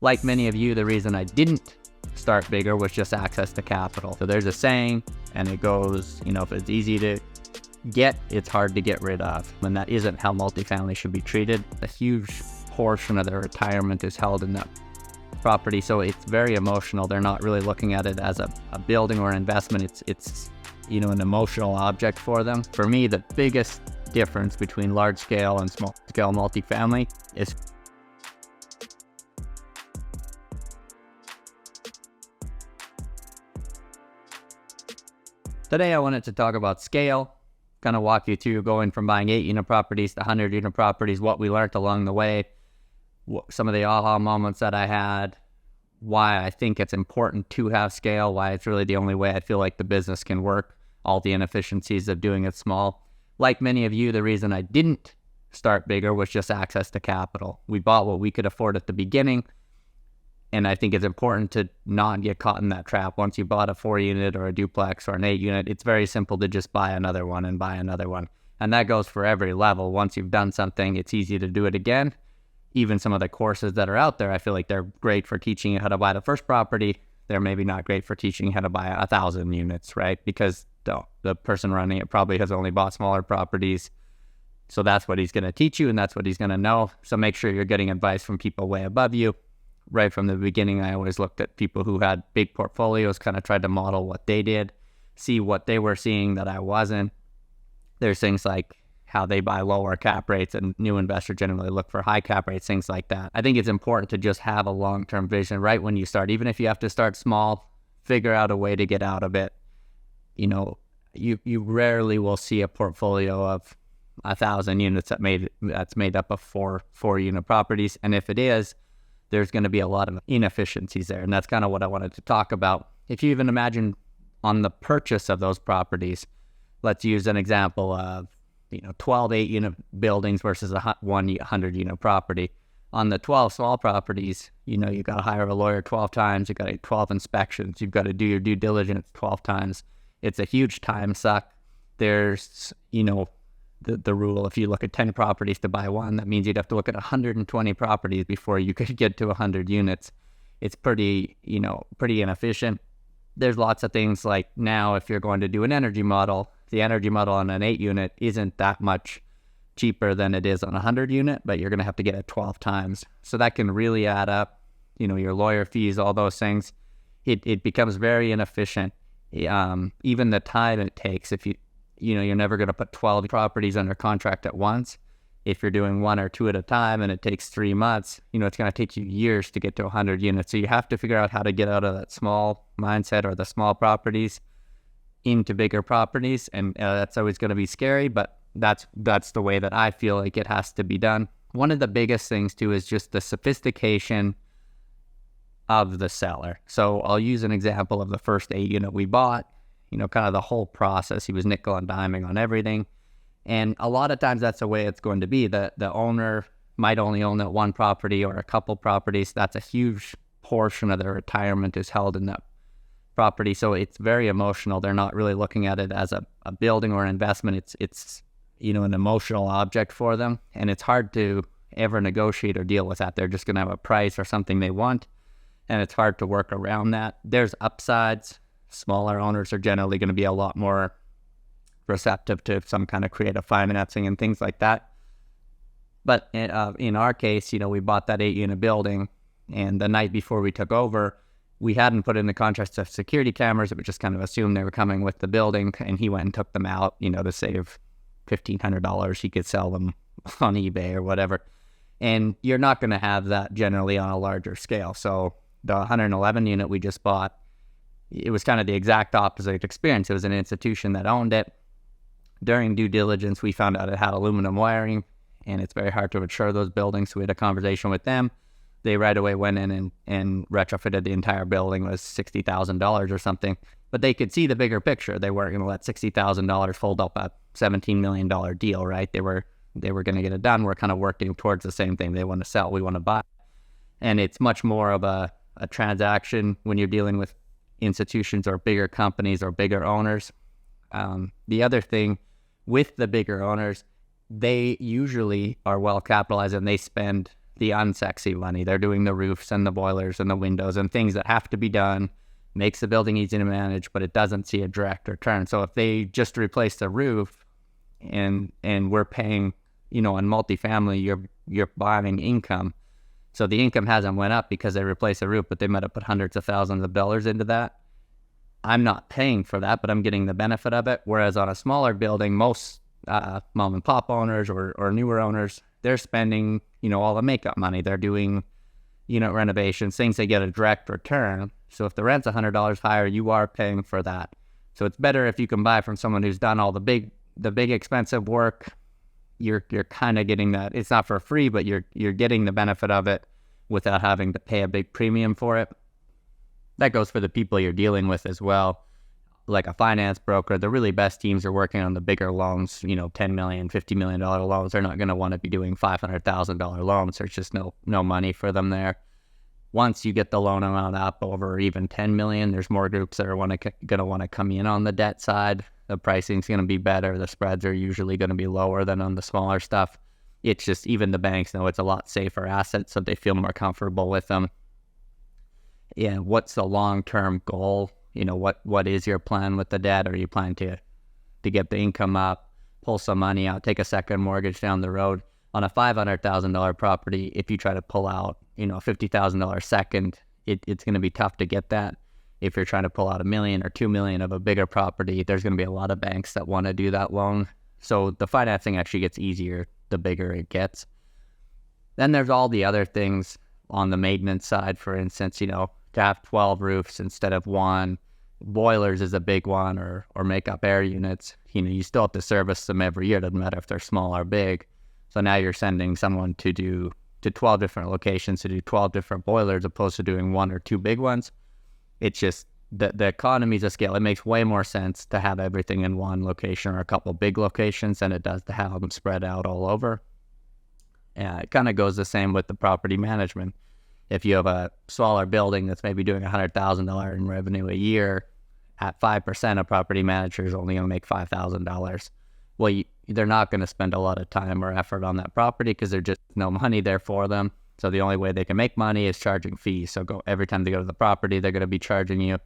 Like many of you, the reason I didn't start bigger was just access to capital. So there's a saying, and it goes, if it's easy to get, it's hard to get rid of. And that isn't how multifamily should be treated. A huge portion of their retirement is held in that property, so it's very emotional. They're not really looking at it as a building or an investment. It's an emotional object for them. For me, the biggest difference between large scale and small scale multifamily is today I wanted to talk about scale, kind of walk you through going from buying 8-unit properties to 100-unit properties, what we learned along the way, some of the aha moments that I had, why I think it's important to have scale, why it's really the only way I feel like the business can work, all the inefficiencies of doing it small. Like many of you, the reason I didn't start bigger was just access to capital. We bought what we could afford at the beginning, and I think it's important to not get caught in that trap. Once you bought a 4-unit or a duplex or an 8-unit, it's very simple to just buy another one and buy another one. And that goes for every level. Once you've done something, it's easy to do it again. Even some of the courses that are out there, I feel like they're great for teaching you how to buy the first property. They're maybe not great for teaching you how to buy 1,000 units, right? Because the person running it probably has only bought smaller properties. So that's what he's going to teach you, and that's what he's going to know. So make sure you're getting advice from people way above you. Right from the beginning, I always looked at people who had big portfolios, kind of tried to model what they did, see what they were seeing that I wasn't. There's things like how they buy lower cap rates, and new investors generally look for high cap rates, things like that. I think it's important to just have a long-term vision right when you start. Even if you have to start small, figure out a way to get out of it. You rarely will see a portfolio of 1,000 units that's made up of four-unit properties. And if it is, there's going to be a lot of inefficiencies there. And that's kind of what I wanted to talk about. If you even imagine on the purchase of those properties, let's use an example of 12 8-unit buildings versus a 100-unit property. On the 12 small properties, you got to hire a lawyer 12 times. You got to 12 inspections. You've got to do your due diligence 12 times. It's a huge time suck. There's, the rule, if you look at 10 properties to buy one, that means you'd have to look at 120 properties before you could get to 100 units. It's pretty inefficient. There's lots of things like now, if you're going to do an energy model, the energy model on an 8-unit isn't that much cheaper than it is on a 100-unit, but you're going to have to get it 12 times. So that can really add up, your lawyer fees, all those things. It becomes very inefficient. Even the time it takes, if you're never going to put 12 properties under contract at once. If you're doing 1 or 2 at a time and it takes 3 months, it's going to take you years to get to 100 units. So you have to figure out how to get out of that small mindset or the small properties into bigger properties. And that's always going to be scary, but that's the way that I feel like it has to be done. One of the biggest things too is just the sophistication of the seller. So I'll use an example of the first 8-unit we bought. Kind of the whole process. He was nickel and diming on everything. And a lot of times that's the way it's going to be. The owner might only own that one property or a couple properties. That's a huge portion of their retirement is held in that property. So it's very emotional. They're not really looking at it as a building or an investment. It's an emotional object for them. And it's hard to ever negotiate or deal with that. They're just going to have a price or something they want. And it's hard to work around that. There's upsides. Smaller owners are generally going to be a lot more receptive to some kind of creative financing and things like that. But in our case, we bought that 8-unit building, and the night before we took over, we hadn't put in the contracts of security cameras. It was just kind of assumed they were coming with the building, and he went and took them out, to save $1,500. He could sell them on eBay or whatever. And you're not going to have that generally on a larger scale. So the 111 unit we just bought, it was kind of the exact opposite experience. It was an institution that owned it. During due diligence, we found out it had aluminum wiring, and it's very hard to insure those buildings. So we had a conversation with them. They right away went in and retrofitted the entire building. It was $60,000 or something. But they could see the bigger picture. They weren't going to let $60,000 hold up a $17 million deal, right? They were going to get it done. We're kind of working towards the same thing. They want to sell, we want to buy. And it's much more of a transaction when you're dealing with institutions or bigger companies or bigger owners. The other thing with the bigger owners, they usually are well capitalized and they spend the unsexy money. They're doing the roofs and the boilers and the windows and things that have to be done, makes the building easy to manage, but it doesn't see a direct return. So if they just replace the roof and we're paying, on multifamily, you're buying income. So the income hasn't went up because they replaced the roof, but they might have put hundreds of thousands of dollars into that. I'm not paying for that, but I'm getting the benefit of it. Whereas on a smaller building, most mom and pop owners or newer owners, they're spending, all the makeup money. They're doing, renovations, things they get a direct return. So if the rent's $100 higher, you are paying for that. So it's better if you can buy from someone who's done all the big expensive work. You're kind of getting that. It's not for free, but you're getting the benefit of it without having to pay a big premium for it. That goes for the people you're dealing with as well. Like a finance broker, the really best teams are working on the bigger loans, $10 million, $50 million loans. They're not going to want to be doing $500,000 loans. There's just no money for them there. Once you get the loan amount up over even 10 million, there's more groups that are going to want to come in on the debt side. The pricing's going to be better. The spreads are usually going to be lower than on the smaller stuff. It's just, even the banks know it's a lot safer asset, so they feel more comfortable with them. Yeah, what's the long-term goal? What is your plan with the debt? Are you planning to get the income up, pull some money out, take a second mortgage down the road? On a $500,000 property, if you try to pull out, a $50,000 second, it's going to be tough to get that. If you're trying to pull out $1 million or $2 million of a bigger property, there's going to be a lot of banks that want to do that loan. So the financing actually gets easier the bigger it gets. Then there's all the other things on the maintenance side. For instance, to have 12 roofs instead of one. Boilers is a big one, or makeup air units. You still have to service them every year. Doesn't matter if they're small or big. So now you're sending someone to 12 different locations to do 12 different boilers, opposed to doing one or two big ones. It's just the economies of scale. It makes way more sense to have everything in one location or a couple big locations than it does to have them spread out all over. It kind of goes the same with the property management. If you have a smaller building that's maybe doing $100,000 in revenue a year, at 5%, a property manager is only going to make $5,000. Well, they're not going to spend a lot of time or effort on that property because there's just no money there for them. So the only way they can make money is charging fees. So every time they go to the property, they're going to be charging you.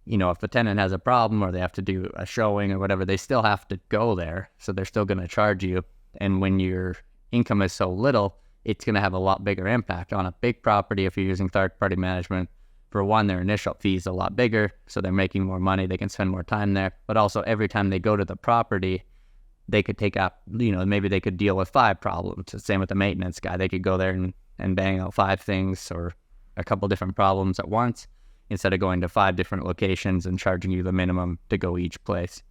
If the tenant has a problem or they have to do a showing or whatever, they still have to go there. So they're still going to charge you. And when your income is so little, it's going to have a lot bigger impact. On a big property, if you're using third-party management, for one, their initial fee is a lot bigger, so they're making more money. They can spend more time there. But also, every time they go to the property, they could take up, maybe they could deal with 5 problems. The same with the maintenance guy. They could go there and bang out 5 things or a couple different problems at once, instead of going to 5 different locations and charging you the minimum to go each place.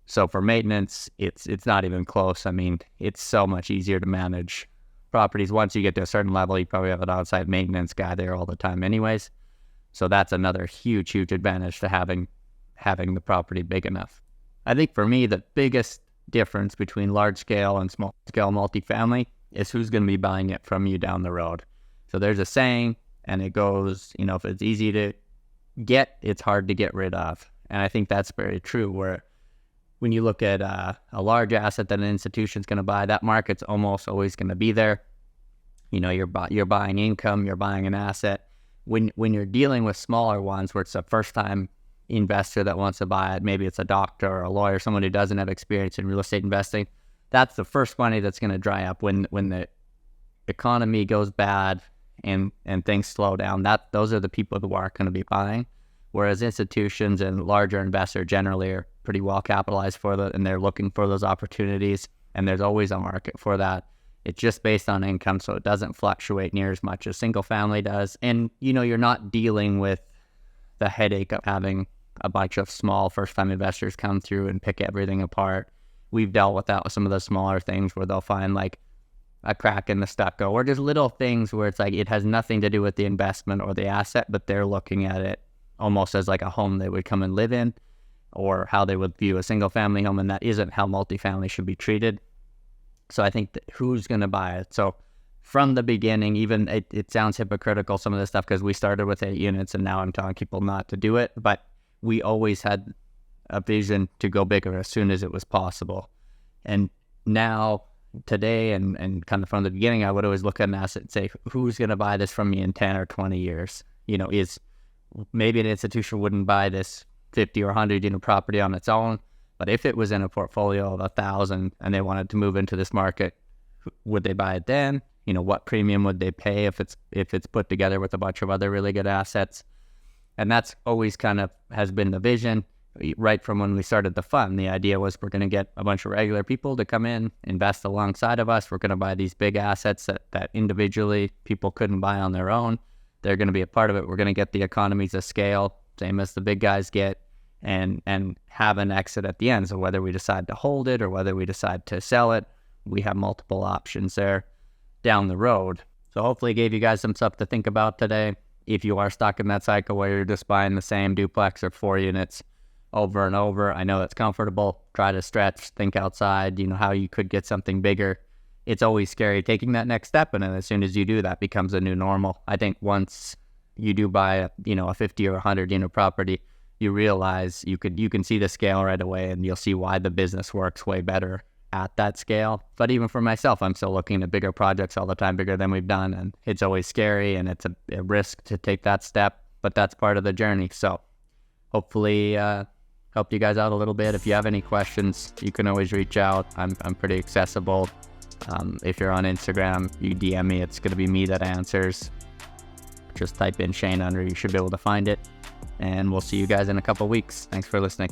So for maintenance, it's not even close. I mean, it's so much easier to manage properties. Once you get to a certain level, you probably have an on-site maintenance guy there all the time anyways. So that's another huge advantage to having the property big enough. I think for me, the biggest difference between large scale and small scale multifamily is who's going to be buying it from you down the road. So there's a saying, and it goes, if it's easy to get, it's hard to get rid of. And I think that's very true, where when you look at a large asset that an institution's going to buy, that market's almost always going to be there. You're buying income, you're buying an asset. When you're dealing with smaller ones where it's a first-time investor that wants to buy it, maybe it's a doctor or a lawyer, someone who doesn't have experience in real estate investing, that's the first money that's going to dry up when the economy goes bad and things slow down. Those are the people who are going to be buying. Whereas institutions and larger investors generally are pretty well capitalized for that, and they're looking for those opportunities, and there's always a market for that. It's just based on income, so it doesn't fluctuate near as much as single family does. And, you're not dealing with the headache of having a bunch of small first-time investors come through and pick everything apart. We've dealt with that with some of the smaller things where they'll find like a crack in the stucco, or just little things where it's like it has nothing to do with the investment or the asset, but they're looking at it almost as like a home they would come and live in, or how they would view a single family home, and that isn't how multifamily should be treated. So I think that who's going to buy it? So from the beginning, even it sounds hypocritical, some of this stuff, because we started with 8 units and now I'm telling people not to do it, but we always had a vision to go bigger as soon as it was possible. And now, today and kind of from the beginning, I would always look at an asset and say, who's going to buy this from me in 10 or 20 years? Is maybe an institution wouldn't buy this 50 or 100 unit property on its own, but if it was in a portfolio of 1,000 and they wanted to move into this market, would they buy it then? What premium would they pay if it's put together with a bunch of other really good assets? And that's always kind of has been the vision right from when we started the fund. The idea was we're going to get a bunch of regular people to come in, invest alongside of us. We're going to buy these big assets that individually people couldn't buy on their own. They're going to be a part of it. We're going to get the economies of scale, same as the big guys get, and have an exit at the end. So whether we decide to hold it or whether we decide to sell it, we have multiple options there down the road. So hopefully I gave you guys some stuff to think about today. If you are stuck in that cycle where you're just buying the same duplex or 4 units over and over, I know that's comfortable. Try to stretch, think outside, how you could get something bigger. It's always scary taking that next step, and then as soon as you do, that becomes a new normal. I think once you do buy a 50 or 100 unit property, you realize you can see the scale right away, and you'll see why the business works way better at that scale. But even for myself, I'm still looking at bigger projects all the time, bigger than we've done, and it's always scary and it's a risk to take that step, but that's part of the journey. So hopefully helped you guys out a little bit. If you have any questions, you can always reach out. I'm pretty accessible. If you're on Instagram, you DM me. It's going to be me that answers. Just type in Shane under. You should be able to find it. And we'll see you guys in a couple weeks. Thanks for listening.